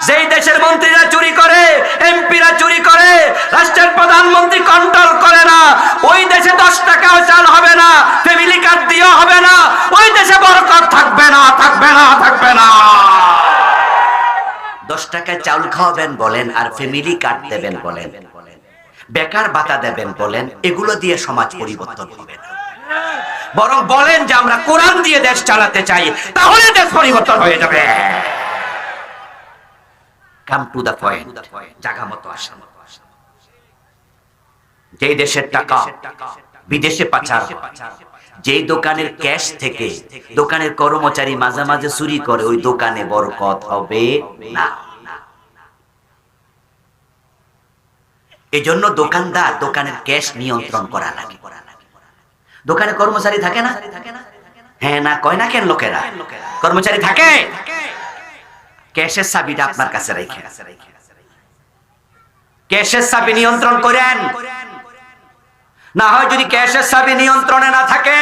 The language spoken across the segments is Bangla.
যেই দেশের মন্ত্রীরা চুরি করে, এমপিরা চুরি করে, রাষ্ট্রের প্রধানমন্ত্রী কন্ট্রোল করে না, ওই দেশে 10 টাকাও চাল হবে না, ফ্যামিলি কার্ড দিয়েও হবে না, ওই দেশে বরকত থাকবে না, থাকবে না, থাকবে না। 10 টাকায় চাউল খাওয়াবেন বলেন, আর ফ্যামিলি কার্ড দেবেন বলেন, বেকার ভাতা দেবেন বলেন, এগুলো দিয়ে সমাজ পরিবর্তন হবে না। বরং বলেন যে আমরা কোরআন দিয়ে দেশ চালাতে চাই, তাহলে দেশ পরিবর্তন হয়ে যাবে। Come to the point, জায়গা মতো আসেন। যেই দেশের টাকা বিদেশে পাচার, যেই দোকানের ক্যাশ থেকে দোকানের কর্মচারী মাঝে মাঝে চুরি করে, ওই দোকানে বরকত হবে না। এজন্য দোকানদার দোকানের ক্যাশ নিয়ন্ত্রণ করা লাগে। দোকানে কর্মচারী থাকে না? হ্যাঁ না কয় না কেন লোকেরা? কর্মচারী থাকে, ক্যাশের চাবিটা আপনার কাছে রেখে, ক্যাশের চাবি নিয়ন্ত্রণ করেন। না হয় যদি ক্যাশের চাবি নিয়ন্ত্রণে না থাকে,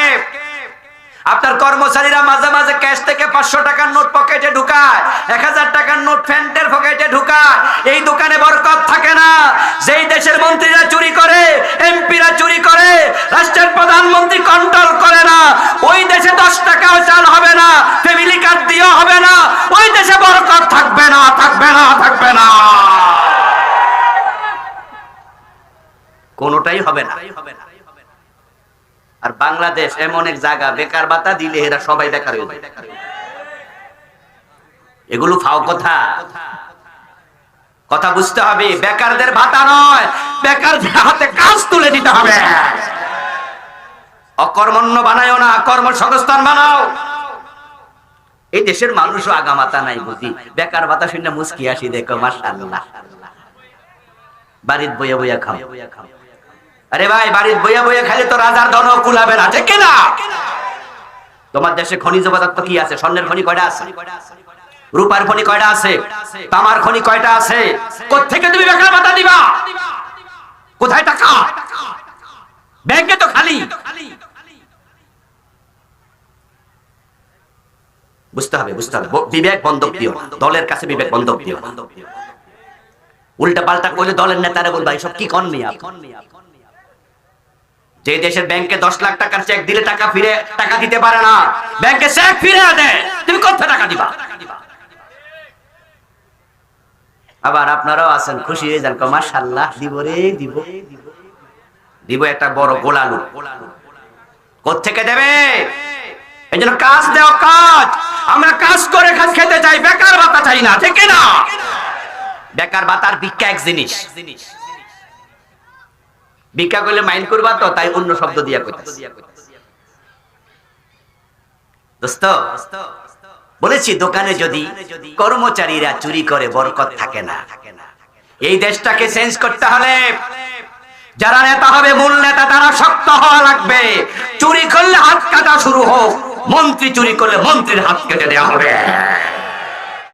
আপনার কর্মচারীরা মাঝে মাঝে ক্যাশ থেকে 500 টাকার নোট পকেটে ঢুকায়, 1000 টাকার নোট প্যান্টের পকেটে ঢুকায়, এই দোকানে বরকত থাকে না। যেই দেশের মন্ত্রীরা চুরি করে, এমপিরা চুরি করে, রাষ্ট্রের প্রধানমন্ত্রী কন্ট্রোল করে না, ওই দেশে 10 টাকাও চাল হবে না, ফ্যামিলি কার্ড দিয়েও হবে না, ওই দেশে বরকত থাকবে না, থাকবে না, থাকবে না, কোনোটাই হবে না। আর বাংলাদেশ এমন এক জায়গা, বেকার ভাতা দিলে এরা সবাই বেকার হয়ে যায়। এগুলো ফাও কথা, কথা বুঝতে হবে। বেকারদের ভাতা নয়, বেকারদের হাতে কাজ তুলে দিতে হবে। অকর্মণ্য বানায়ও না, কর্মসংস্থান বানাও। এই দেশের মানুষও আগামাতা নাই বুঝি, বেকার ভাতা শুনে মুস্কি আসি, দেখো মাশাআল্লাহ, বাড়িতে বইয়া বইয়া খাও। আরে ভাই, বাড়িতে বইয়া বইয়া খাইলে তো রাজার ধন কুলাবে না, ঠিক না? তোমার দেশে খনিজ পদার্থ কি আছে? স্বর্ণের খনি কয়টা আছে? রূপার খনি কয়টা আছে? তামার খনি কয়টা আছে? কোত্থেকে তুমি বেকার ভাতা দিবা? কোথায় টাকা? ব্যাংকে তো খালি। বুঝতে হবে, বুঝতে হবে। বিবেক বন্ধক দিও না, দলের কাছে বিবেক বন্ধক দিও না। উল্টা পাল্টা করলে দলের নেতারা বলবা এসব কি কন মিয়া। যে দেশের ব্যাংকে 10 লাখ টাকার চেক দিলে টাকা দিতে পারে না, ব্যাংকে চেক ফিরে দেয়, তুমি কোথায় টাকা দিবা? আবার আপনারাও আছেন, খুশি হয়ে যান, মাশাআল্লাহ, দিব রে দিব, দিব একটা বড় গোলালু। কোত্থেকে দেবে? এই জন্য কাজ দেও, কাজ। আমরা কাজ করে খেতে চাই, বেকার ভাতা চাই না, ঠিক না? বেকার ভাতার ভিক্ষা এক জিনিস। ভিক্ষা করলে মাইন্ড করবা তো, তাই অন্য শব্দ দিয়া কইতাছি। দোস্ত বলেছি, দোকানে যদি কর্মচারীরা চুরি করে বরকত থাকে না। এই দেশটাকে চেঞ্জ করতে হলে যারা নেতা হবে, মূল নেতা, তারা শক্ত হওয়া লাগবে। চুরি করলে হাত কাটা শুরু হোক, মন্ত্রী চুরি করলে মন্ত্রীর হাত কেটে দেওয়া হবে।